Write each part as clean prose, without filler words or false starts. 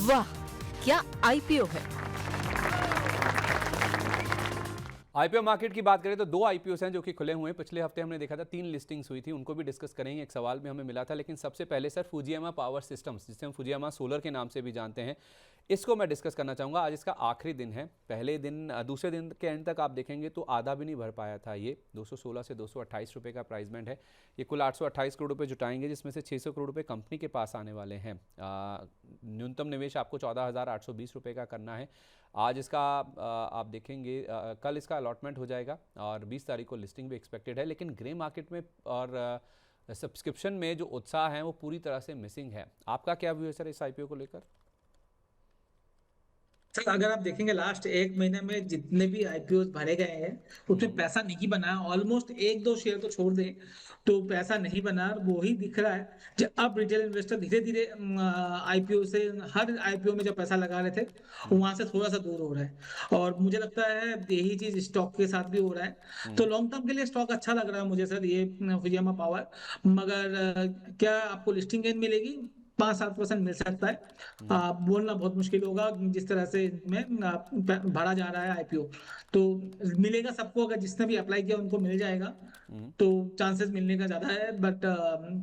वाह, क्या आईपीओ है। आईपीओ मार्केट की बात करें तो दो आईपीओ हैं जो कि खुले हुए हैं। पिछले हफ्ते हमने देखा था 3 लिस्टिंग्स हुई थी, उनको भी डिस्कस करेंगे। एक सवाल भी हमें मिला था, लेकिन सबसे पहले सर फुजियामा पावर सिस्टम्स, जिसे हम फुजियामा सोलर के नाम से भी जानते हैं, इसको मैं डिस्कस करना चाहूँगा। आज इसका आखिरी दिन है। पहले दिन दूसरे दिन के एंड तक आप देखेंगे तो आधा भी नहीं भर पाया था। ये 216 से 228 रुपये का प्राइस बैंड है। ये कुल 828 करोड़ रुपये जुटाएंगे, जिसमें से 600 करोड़ रुपये कंपनी के पास आने वाले हैं। न्यूनतम निवेश आपको 14,820 रुपये का करना है। आज इसका आप देखेंगे कल इसका अलॉटमेंट हो जाएगा और 20 तारीख को लिस्टिंग भी एक्सपेक्टेड है। लेकिन ग्रे मार्केट में और सब्सक्रिप्शन में जो उत्साह है वो पूरी तरह से मिसिंग है। आपका क्या व्यू है सर इस आईपीओ को लेकर? सर अगर आप देखेंगे लास्ट एक महीने में जितने भी आईपीओ भरे गए हैं उसमें पैसा नहीं बना। ऑलमोस्ट एक दो शेयर तो छोड़ दें तो पैसा नहीं बना। वो ही दिख रहा है कि अब रिटेल इन्वेस्टर धीरे धीरे आईपीओ से, हर आईपीओ में जब पैसा लगा रहे थे वहां से थोड़ा सा दूर हो रहा है। और मुझे लगता है यही चीज स्टॉक के साथ भी हो रहा है। तो लॉन्ग टर्म के लिए स्टॉक अच्छा लग रहा है मुझे सर, ये फुजियामा पावर। मगर क्या आपको लिस्टिंग गेन मिलेगी? 5-7% मिल सकता है। बोलना बहुत मुश्किल होगा जिस तरह से में भरा जा रहा है आईपीओ। तो मिलेगा सबको, अगर जिसने भी अप्लाई किया उनको मिल जाएगा। तो चांसेस मिलने का ज्यादा है। बट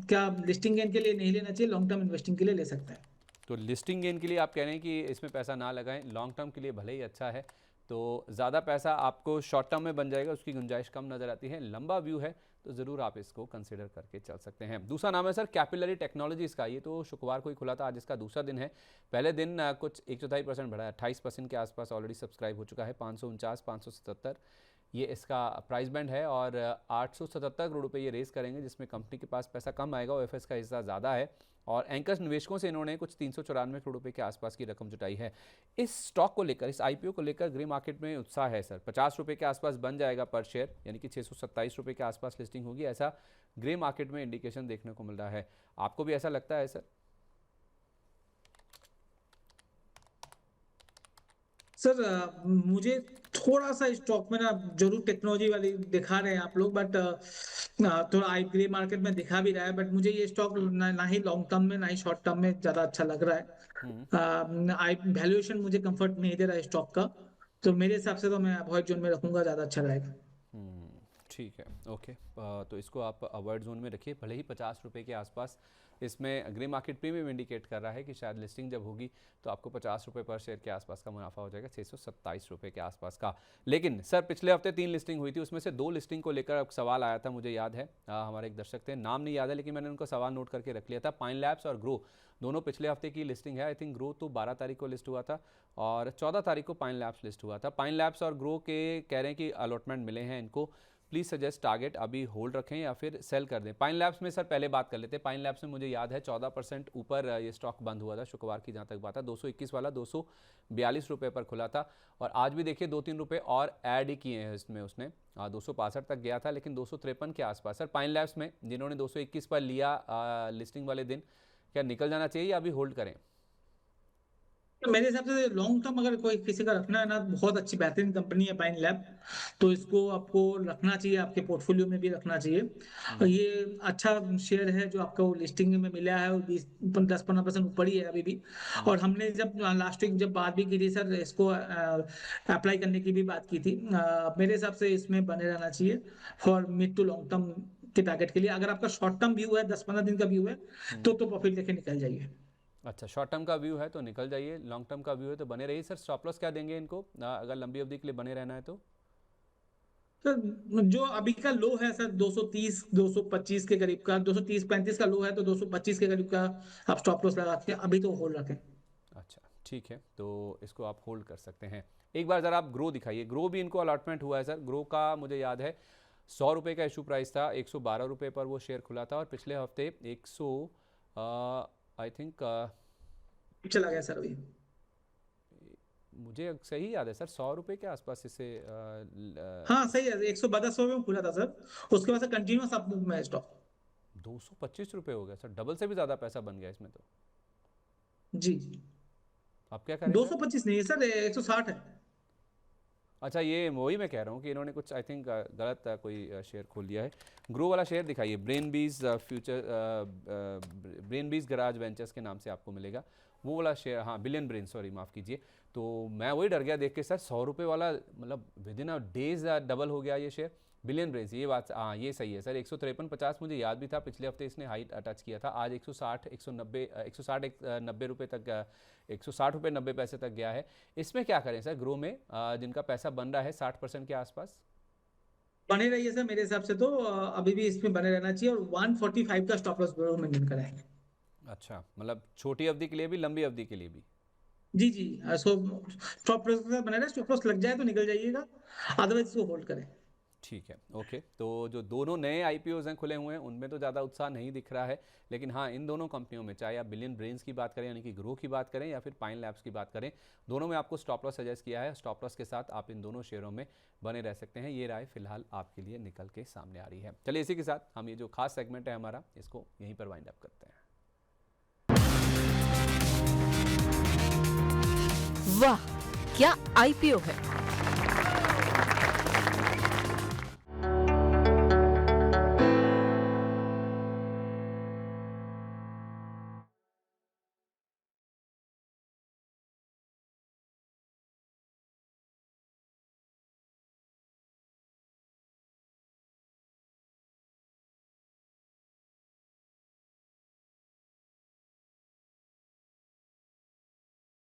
क्या लिस्टिंग गेन के लिए नहीं लेना चाहिए, लॉन्ग टर्म इन्वेस्टिंग के लिए ले सकते हैं। तो लिस्टिंग गेन के लिए आप कह रहे हैं कि इसमें पैसा ना लगाएं, लॉन्ग टर्म के लिए भले ही अच्छा है। तो ज़्यादा पैसा आपको शॉर्ट टर्म में बन जाएगा, उसकी गुंजाइश कम नज़र आती है। लंबा व्यू है तो ज़रूर आप इसको कंसिडर करके चल सकते हैं। दूसरा नाम है सर कैपिलरी टेक्नोलॉजीज़ का। ये तो शुक्रवार को ही खुला था, आज इसका दूसरा दिन है। पहले दिन कुछ 1.25% बढ़ा है, 28% के आसपास ऑलरेडी सब्सक्राइब हो चुका है। 549, 577 ये इसका प्राइस बैंड है और 877 करोड़ रुपये ये रेस करेंगे, जिसमें कंपनी के पास पैसा कम आएगा, ओएफएस का हिस्सा ज़्यादा है। और एंकर्स निवेशकों से इन्होंने कुछ 394 करोड़ रुपये के आसपास की रकम जुटाई है। इस स्टॉक को लेकर, इस आईपीओ को लेकर ग्रे मार्केट में उत्साह है सर। 50 रुपये के आसपास बन जाएगा पर शेयर, यानी कि 627 रुपये के आसपास लिस्टिंग होगी, ऐसा ग्रे मार्केट में इंडिकेशन देखने को मिल रहा है। आपको भी ऐसा लगता है सर? सर मुझे थोड़ा सा स्टॉक में ना जरूर टेक्नोलॉजी वाली दिखा रहे हैं आप लोग, बट थोड़ा आई ग्रे मार्केट में दिखा भी रहा है। बट मुझे ये स्टॉक ना ही लॉन्ग टर्म में ना ही शॉर्ट टर्म में ज्यादा अच्छा लग रहा है। आई वैल्यूएशन मुझे कंफर्ट नहीं दे रहा है स्टॉक का। तो मेरे हिसाब से तो मैं अवॉइड जोन में रखूंगा, ज्यादा अच्छा रहेगा। ठीक है, ओके। तो इसको आप अवॉइड जोन में रखिए। भले ही 50 रुपये के आसपास इसमें ग्रे मार्केट प्रीमियम इंडिकेट कर रहा है कि शायद लिस्टिंग जब होगी तो आपको 50 रुपये पर शेयर के आसपास का मुनाफा हो जाएगा, 627 रुपये के आसपास का। लेकिन सर पिछले हफ्ते 3 लिस्टिंग हुई थी, उसमें से 2 लिस्टिंग को लेकर अब सवाल आया था, मुझे याद है। हमारे एक दर्शक थे, नाम नहीं याद है लेकिन मैंने उनका सवाल नोट करके रख लिया था। पाइन लैब्स और ग्रो दोनों पिछले हफ्ते की लिस्टिंग है। आई थिंक ग्रो तो 12 तारीख को लिस्ट हुआ था और 14 तारीख को पाइन लैब्स लिस्ट हुआ था। पाइन लैब्स और ग्रो के कह रहे हैं कि अलॉटमेंट मिले हैं इनको। प्लीज़ सजेस्ट टारगेट अभी होल्ड रखें या फिर सेल कर दें। पाइन लैब्स में सर पहले बात कर लेते हैं। पाइन लैब्स में मुझे याद है 14% ऊपर ये स्टॉक बंद हुआ था शुक्रवार की, जहाँ तक बात है 221 वाला 242 रुपये पर खुला था। और आज भी देखिए 2-3 रुपये और ऐड ही किए हैं इसमें उसने। 262 तक गया था लेकिन 253 के आसपास। सर पाइन लैब्स में जिन्होंने 221 पर लिया लिस्टिंग वाले दिन, क्या निकल जाना चाहिए या अभी होल्ड करें? तो मेरे हिसाब से लॉन्ग टर्म अगर कोई किसी का रखना है ना, बहुत अच्छी बेहतरीन कंपनी है पाइन लैब। तो इसको आपको रखना चाहिए, आपके पोर्टफोलियो में भी रखना चाहिए। और ये अच्छा शेयर है जो आपको लिस्टिंग में मिला है, और 10-15% ऊपर ही है अभी भी। और हमने जब लास्ट वीक जब बात भी की थी सर, इसको अप्लाई करने की भी बात की थी। मेरे हिसाब से इसमें बने रहना चाहिए for mid to long term के टारगेट के लिए। अगर आपका शॉर्ट टर्म व्यू है, 10-15 दिन का व्यू है, तो प्रॉफिट लेके निकल जाइए। अच्छा, शॉर्ट टर्म का व्यू है तो निकल जाइए, लॉन्ग टर्म का व्यू है तो बने रहिए। सर स्टॉप लॉस क्या देंगे इनको अगर लंबी अवधि के लिए बने रहना है तो? सर जो अभी का लो है सर 230 225 के करीब का, 230-35 का लो है, तो 225 के करीब का आप स्टॉप लॉस लगा के अभी तो होल्ड रखें। अच्छा ठीक है, तो इसको आप होल्ड कर सकते हैं। एक बार ज़रा आप ग्रो दिखाइए। ग्रो भी इनको अलॉटमेंट हुआ है सर। ग्रो का मुझे याद है 100 रुपये का इशू प्राइस था, 112 रुपये पर वो शेयर खुला था और पिछले हफ्ते 100 आई थिंक चला गया सर अभी। मुझे सही याद है सर 100 रुपये के आसपास इसे हाँ सही है, 112 में खुला था सर। उसके बाद से कंटिन्यूस अप मूव में है स्टॉक। 225 रुपये हो गया सर, डबल से भी ज़्यादा पैसा बन गया इसमें तो। जी। आप क्या करें दो सर? सौ पच्चीस नहीं है सर, 160 है। अच्छा, ये वही मैं कह रहा हूँ कि इन्होंने कुछ आई थिंक गलत कोई शेयर खोल लिया है। ग्रो वाला शेयर दिखाइए, ब्रेन बीज गराज वेंचर्स के नाम से आपको मिलेगा वो वाला शेयर। हाँ, बिलियन ब्रेन, सॉरी माफ़ कीजिए। तो मैं वही डर गया देख के सर, 100 रुपये वाला मतलब with in a days double हो गया ये शेयर। बिलियन ब्रेन्स, ये बात हाँ ये सही है सर। 153.50 मुझे याद भी था, पिछले हफ्ते इसने हाइट टच किया था। आज 160 190 रुपये तक, 160 रुपये 90 पैसे तक गया है। इसमें क्या करें सर ग्रो में, जिनका पैसा बन रहा है 60% के आसपास? बने रहिए सर, मेरे हिसाब से तो अभी भी इसमें बने रहना चाहिए, और 145 का स्टॉप लॉस मेंटेन करा है। अच्छा, मतलब छोटी अवधि के लिए भी, लंबी अवधि के लिए भी? जी जी। सो स्टॉप लॉस बना रहा है, स्टॉप लॉस लग जाए तो निकल जाइएगा, अदरवाइज इसको होल्ड करें। ठीक है, ओके। तो जो दोनों नए आईपीओज हैं खुले हुए हैं, उनमें तो ज़्यादा उत्साह नहीं दिख रहा है, लेकिन हाँ इन दोनों कंपनियों में, चाहे आप बिलियन ब्रेन्स की बात करें यानी कि ग्रो की बात करें या फिर पाइन लैब्स की बात करें, दोनों में आपको स्टॉप लॉस सजेस्ट किया है। स्टॉप लॉस के साथ आप इन दोनों शेयरों में बने रह सकते हैं। ये राय फिलहाल आपके लिए निकल के सामने आ रही है। चलिए इसी के साथ हम ये जो खास सेगमेंट है हमारा, इसको यहीं पर वाइंड अप करते हैं। वाह, क्या आईपीओ है।